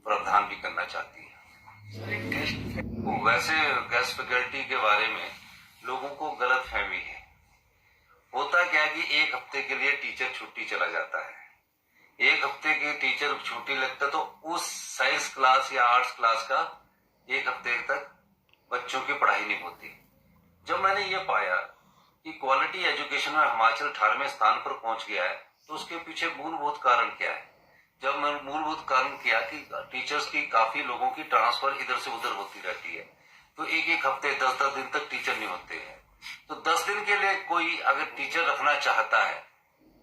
प्रावधान भी करना चाहती है। वैसे गेस्ट फैकल्टी के बारे में लोगों को गलत फहमी है। होता क्या है कि एक हफ्ते के लिए टीचर छुट्टी चला जाता है, एक हफ्ते के टीचर छुट्टी लगता तो उस साइंस क्लास या आर्ट्स क्लास का एक हफ्ते तक बच्चों की पढ़ाई नहीं होती। जब मैंने ये पाया कि क्वालिटी एजुकेशन में हिमाचल 18वें स्थान पर पहुंच गया है, तो उसके पीछे मूलभूत कारण क्या है। जब मैंने मूलभूत कारण किया कि टीचर्स की काफी लोगों की ट्रांसफर इधर से उधर होती रहती है, तो एक एक हफ्ते 10-10 दिन तक टीचर नहीं होते हैं। तो 10 दिन के लिए कोई अगर टीचर रखना चाहता है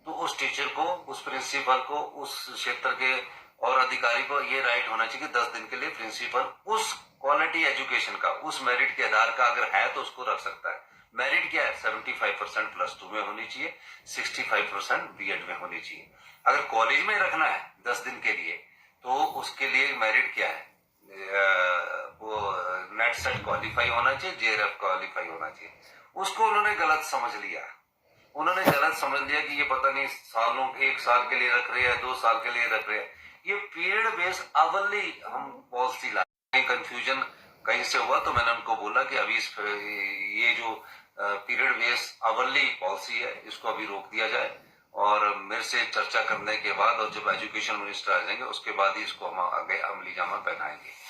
तो उस टीचर को, उस प्रिंसिपल को, उस क्षेत्र के और अधिकारी को ये राइट होना चाहिए कि 10 दिन के लिए प्रिंसिपल उस क्वालिटी एजुकेशन का, उस मेरिट के आधार का अगर है तो उसको रख सकता है। मेरिट क्या है? 75% +2 में होनी चाहिए, 65% बीएड में होनी चाहिए। अगर कॉलेज में रखना है 10 दिन के लिए तो उसके लिए मेरिट क्या है? वो नेट सेट क्वालिफाई होना चाहिए, जेआरएफ क्वालिफाई होना चाहिए। उसको उन्होंने गलत समझ लिया। उन्होंने गलत समझ लिया कि ये पता नहीं सालों, 1 साल के लिए रख रहे हैं, 2 साल के लिए रख रहे हैं। ये पीरियड बेस अवली हम पॉलिसी लाए। कंफ्यूजन कहीं से हुआ तो मैंने उनको बोला कि अभी ये जो पीरियड बेस अवली पॉलिसी है इसको अभी रोक दिया जाए, और मेरे से चर्चा करने के बाद और जब एजुकेशन मिनिस्टर आ जाएंगे उसके बाद ही इसको हम आगे अमली जामा पहनाएंगे।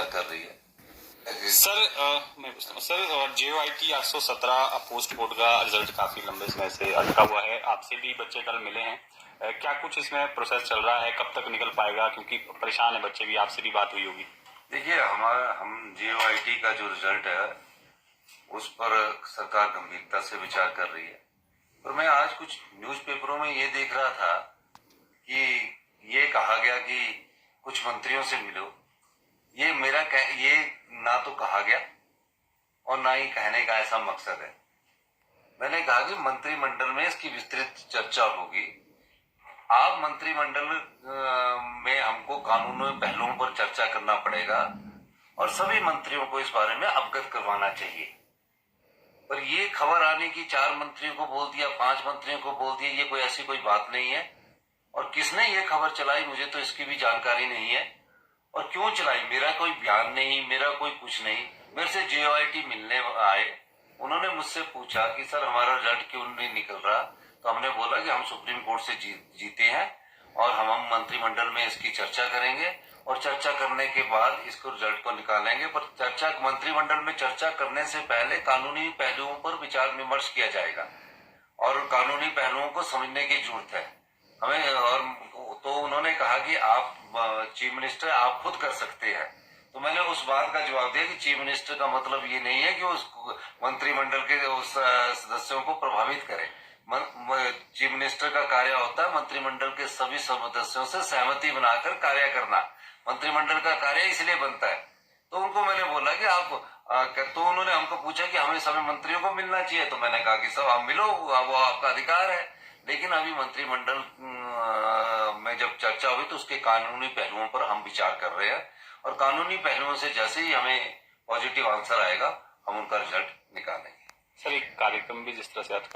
कर रही है सर। मैं पूछता हूँ सर, JOIT 817 पोस्ट बोर्ड का रिजल्ट काफी लंबे समय से अटका हुआ है। आपसे भी बच्चे कल मिले हैं, क्या कुछ इसमें प्रोसेस चल रहा है? कब तक निकल पाएगा? क्योंकि परेशान है बच्चे भी, आपसे भी बात हुई होगी। देखिए, हम JOIT का जो रिजल्ट है उस पर सरकार गंभीरता से विचार कर रही है। पर मैं आज कुछ न्यूज़पेपरों में ये देख रहा था कि ये कहा गया कि कुछ मंत्रियों से मिलो। ये ये ना तो कहा गया और ना ही कहने का ऐसा मकसद है। मैंने कहा कि मंत्रिमंडल में इसकी विस्तृत चर्चा होगी। आप मंत्रिमंडल में हमको कानूनी पहलुओं पर चर्चा करना पड़ेगा और सभी मंत्रियों को इस बारे में अवगत करवाना चाहिए। पर ये खबर आने की 4 मंत्रियों को बोल दिया, 5 मंत्रियों को बोल दिया, ये कोई ऐसी कोई बात नहीं है। और किसने ये खबर चलाई मुझे तो इसकी भी जानकारी नहीं है। और क्यों चलाई, मेरा कोई बयान नहीं, मेरा कोई कुछ नहीं। मेरे से JOIT मिलने आए, उन्होंने मुझसे पूछा कि सर हमारा रिजल्ट क्यों नहीं निकल रहा। तो हमने बोला कि हम सुप्रीम कोर्ट से जीते हैं और हम मंत्रिमंडल में इसकी चर्चा करेंगे और चर्चा करने के बाद इसको रिजल्ट को निकालेंगे। पर चर्चा, मंत्रिमंडल में चर्चा करने से पहले कानूनी पहलुओं पर विचार विमर्श किया जाएगा और कानूनी पहलुओं को समझने की जरूरत है हमें। और तो उन्होंने कहा कि आप चीफ मिनिस्टर आप खुद कर सकते हैं। तो मैंने उस बात का जवाब दिया कि चीफ मिनिस्टर का मतलब ये नहीं है कि उस मंत्रिमंडल के उस सदस्यों को प्रभावित करे। चीफ मिनिस्टर का कार्य होता है मंत्रिमंडल के सभी सदस्यों से सहमति बनाकर कार्य करना। मंत्रिमंडल का कार्य इसलिए बनता है। तो उनको मैंने बोला कि आप तो उन्होंने हमको पूछा कि हमें सभी मंत्रियों को मिलना चाहिए। तो मैंने कहा कि सब आप मिलो, वो आपका अधिकार है। लेकिन अभी मंत्रिमंडल में जब चर्चा हुई तो उसके कानूनी पहलुओं पर हम विचार कर रहे हैं और कानूनी पहलुओं से जैसे ही हमें पॉजिटिव आंसर आएगा हम उनका रिजल्ट निकालेंगे। सर, एक कार्यक्रम भी जिस तरह से आजकल